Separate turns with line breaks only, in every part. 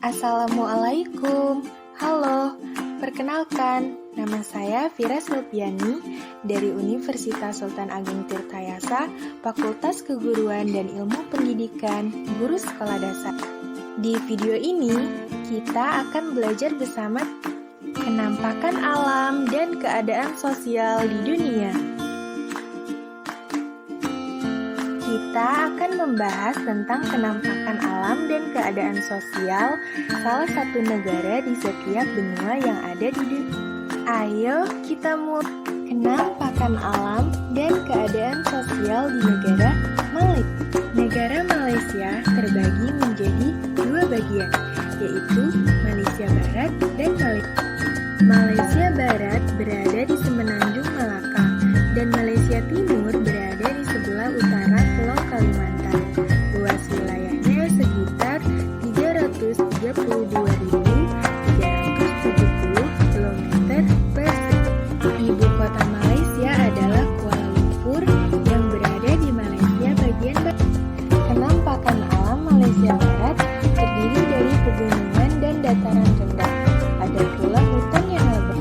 Assalamualaikum. Halo, perkenalkan, nama saya Fira Sulpiani dari Universitas Sultan Ageng Tirtayasa, Fakultas Keguruan dan Ilmu Pendidikan, Guru Sekolah Dasar. Di video ini, kita akan belajar bersama penampakan alam dan keadaan sosial di dunia. Kita akan membahas tentang penampakan alam dan keadaan sosial salah satu negara di setiap benua yang ada di dunia. Ayo kita mulai penampakan alam dan keadaan sosial di negara Malaysia. Negara Malaysia terbagi menjadi dua bagian, yaitu Malaysia Barat dan Malaysia. Malaysia Barat berada di semenanjung Malaka dan Malaysia Timur berada di sebelah utara Pulau Kalimantan. Luas wilayahnya sekitar 332.370 km persegi. Ibu kota Malaysia adalah Kuala Lumpur yang berada di Malaysia bagian barat. Penampakan alam Malaysia Barat terdiri dari pegunungan dan dataran rendah. Ada pula hutan yang lebat.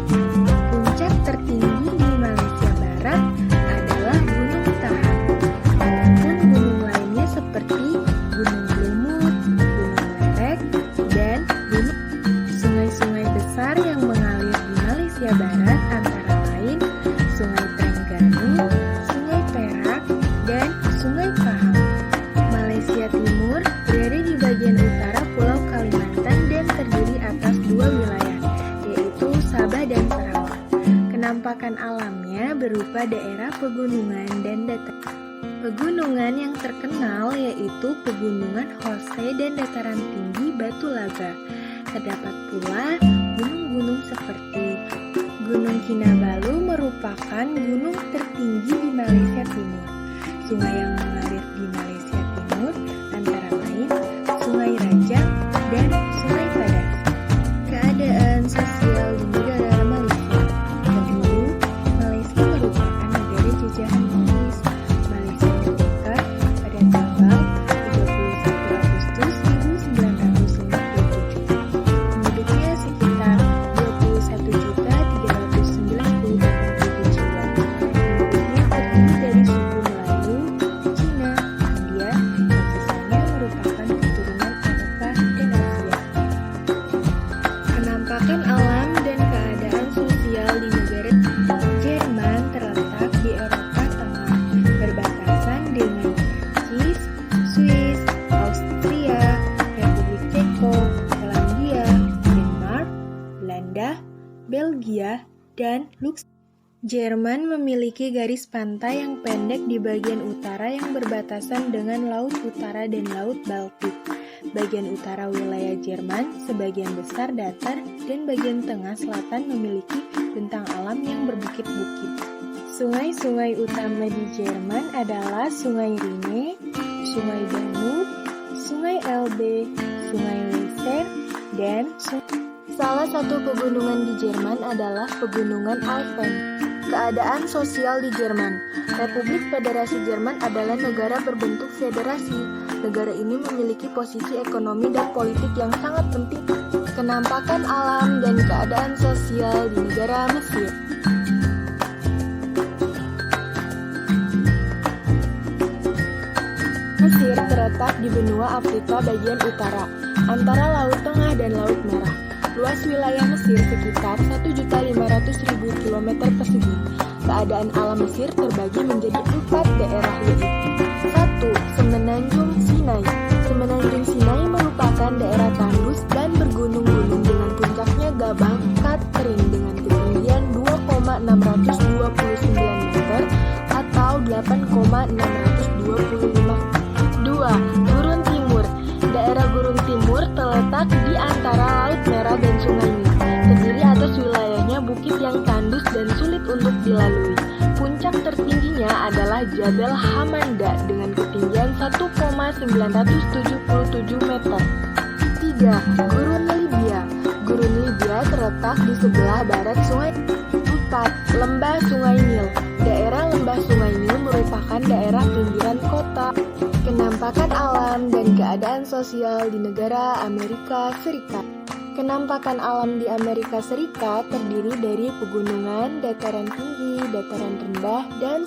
Puncak tertinggi di Malaysia Barat adalah Gunung Tahan. Adapun gunung lainnya seperti Gunung Lumut, Gunung Lerek, dan gunung. Sungai-sungai besar yang mengalir di Malaysia Barat antara lain Sungai Trengganu, Sungai Perak, dan Sungai Pahang. Malaysia Timur berada di bagian utara Pulau Kalimantan dan terdiri atas dua wilayah, yaitu Sabah dan Sarawak. Penampakan alamnya berupa daerah pegunungan dan dataran. Pegunungan yang terkenal yaitu Pegunungan Hose dan dataran tinggi Batu Laga. Terdapat pula gunung-gunung seperti Gunung Kinabalu merupakan gunung tertinggi di Malaysia Timur. Sungai yang mengalir di Malaysia Timur antara lain Sungai Rajang dan Sungai Padas. Keadaan sosial di negara Malaysia. Dahulu, Malaysia merupakan negara jajahan Inggris. Malaysia merdeka pada tanggal 31 Agustus 1957. Penduduknya sekitar 21.390.000 jiwa. Penduduknya terdiri dari suku Melayu, Cina, India, dan sisanya merupakan keturunan Eropa dan Asia. Penampakan alam dan keadaan sosial di negara Jerman terletak di Eropa Tengah, berbatasan dengan Prancis, Swiss, Austria, Republik Ceko, Polandia, Denmark, Belanda, Belgia, dan Luxembourg. Jerman memiliki garis pantai yang pendek di bagian utara yang berbatasan dengan Laut Utara dan Laut Baltik. Bagian utara wilayah Jerman sebagian besar datar dan bagian tengah selatan memiliki bentang alam yang berbukit-bukit. Sungai-sungai utama di Jerman adalah Sungai Rhine, Sungai Danube, Sungai Elbe, Sungai Weser, dan Salah satu pegunungan di Jerman adalah Pegunungan Alpen. Keadaan sosial di Jerman. Republik Federasi Jerman adalah negara berbentuk federasi. Negara ini memiliki posisi ekonomi dan politik yang sangat penting. Penampakan alam dan keadaan sosial di negara Mesir. Mesir terletak di benua Afrika bagian utara, antara Laut Tengah dan Laut Merah. Luas wilayah Mesir sekitar 1.500.000 km persegi. Keadaan alam Mesir terbagi menjadi 4 daerah yaitu 1. Semenanjung Sinai. Semenanjung Sinai merupakan daerah tandus dan bergunung-gunung dengan puncaknya Gabangkat kering dengan ketinggian 2,629 meter atau 8,625. 2. Gurun Timur. Daerah Gurun Timur terletak di antara Laut Merah dan Sungai Nil. Terdiri atas wilayahnya bukit yang tandus dan sulit untuk dilalui. Puncak tertingginya adalah Jabal Hamanda dengan ketinggian 1,977 meter. 3. Gurun Libya. Gurun Libya terletak di sebelah barat Sungai. 4. Lembah Sungai Nil. Daerah lembah Sungai Nil merupakan daerah pinggiran kota. Kenampakan alam dan keadaan sosial di negara Amerika Serikat. Kenampakan alam di Amerika Serikat terdiri dari pegunungan, dataran tinggi, dataran rendah, dan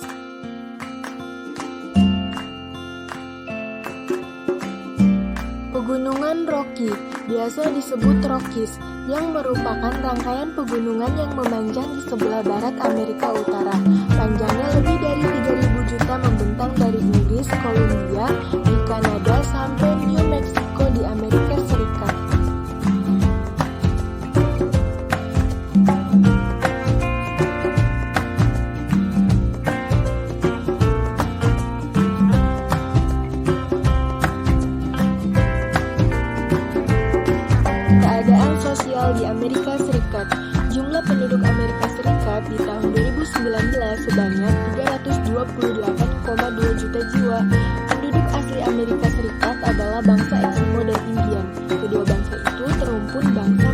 Pegunungan Rocky, biasa disebut Rockies, yang merupakan rangkaian pegunungan yang memanjang di sebelah barat Amerika Utara. Panjangnya lebih dari 3.000 juta membentang dari Inggris, Columbia, di Kanada sampai New Mexico di Amerika Serikat. Keadaan sosial di Amerika Serikat. Jumlah penduduk Amerika Serikat di tahun 2019 sebanyak 328,2 juta jiwa. Penduduk asli Amerika Serikat adalah bangsa Eskimo dan Indian. Kedua bangsa itu terumpun bangsa.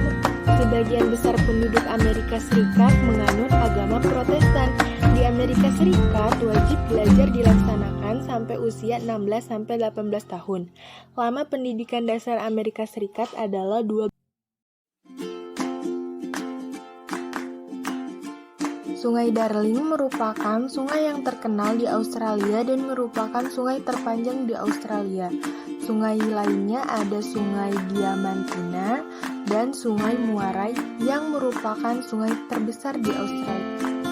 Sebagian besar penduduk Amerika Serikat menganut agama Protestan. Di Amerika Serikat, wajib belajar dilaksanakan sampai usia 16-18 tahun. Lama pendidikan dasar Amerika Serikat adalah 2. Sungai Darling merupakan sungai yang terkenal di Australia dan merupakan sungai terpanjang di Australia. Sungai lainnya ada Sungai Diamantina dan Sungai Muarai yang merupakan sungai terbesar di Australia.